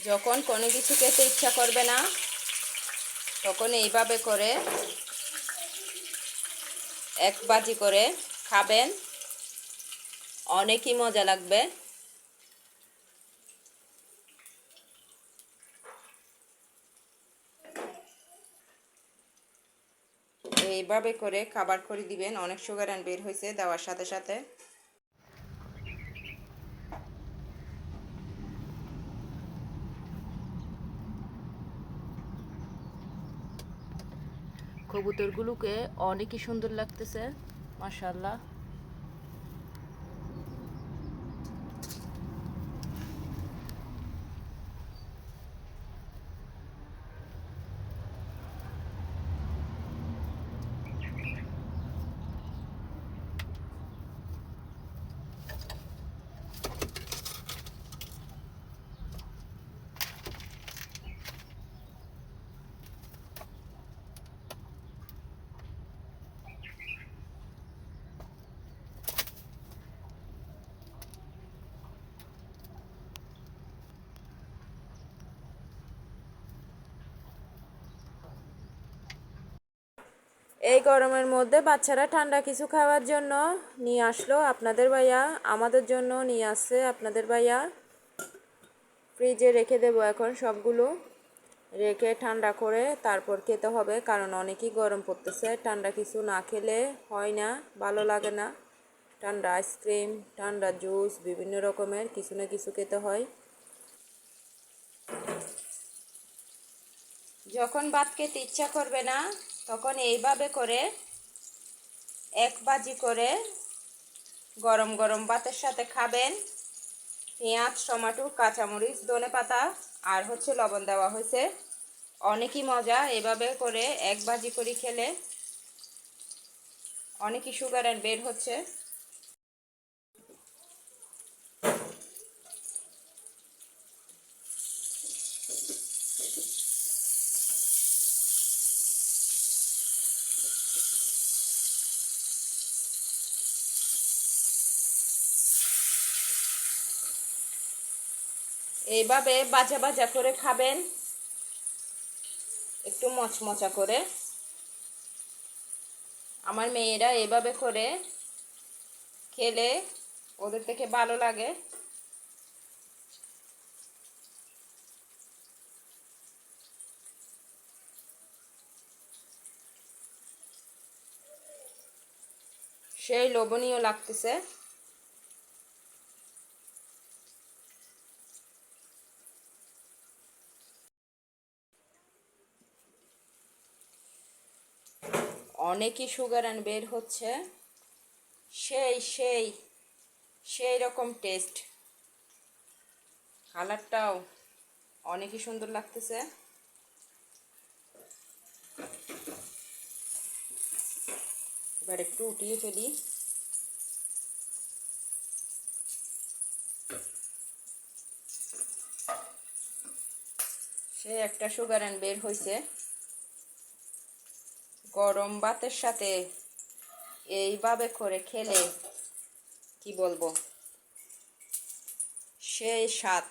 যখন কোনো কিছু খেতে ইচ্ছা করবে না তখন এইভাবে করে এক বাজি করে খাবেন, অনেকই মজা লাগবে। এইভাবে করে খাবার করে দিবেন, অনেক সুগার বের হয়েছে দেওয়ার সাথে সাথে। কবুতরগুলোকে অনেকই সুন্দর লাগতেছে, মাশাআল্লাহ। এই গরমের মধ্যে বাচ্চারা ঠান্ডা কিছু খাওয়ার জন্য নিয়ে আসলো আপনাদের ভাইয়া, আমাদের জন্য নিয়ে আসছে আপনাদের ভাইয়া। ফ্রিজে রেখে দেবো এখন সবগুলো, রেখে ঠান্ডা করে তারপর খেতে হবে, কারণ অনেকই গরম পড়তেছে। ঠান্ডা কিছু না খেলে হয় না, ভালো লাগে না। ঠান্ডা আইসক্রিম, ঠান্ডা জুস, বিভিন্ন রকমের কিছু না কিছু খেতে হয়। যখন ভাত খেতে ইচ্ছা করবে না তখন এইভাবে করে এক বাজি করে গরম গরম ভাতের সাথে খাবেন। পেঁয়াজ, টমেটো, কাঁচামরিচ, ধনেপাতা আর লবণ দেওয়া হয়েছে, অনেকই মজা। এভাবে করে এক বাজি করে খেলে অনেকই সুগার বের হচ্ছে। এইভাবে ভাজা ভাজা করে খাবেন, একটু মচমচা করে। আমার মেয়েরা এভাবে করে খেলে ওদের থেকে ভালো লাগে। সেই লোভনীয় লাগতেছে। অনেকই সুগার বের হচ্ছে, সেই সেই সেই রকম টেস্ট। কালারটাও অনেকই সুন্দর লাগতেছে। এবার একটু উঠিয়ে ফেলি। সে একটা সুগার বের হয়েছে। গরম ভাতের সাথে এইভাবে করে খেলে কি বলবো, সেই স্বাদ।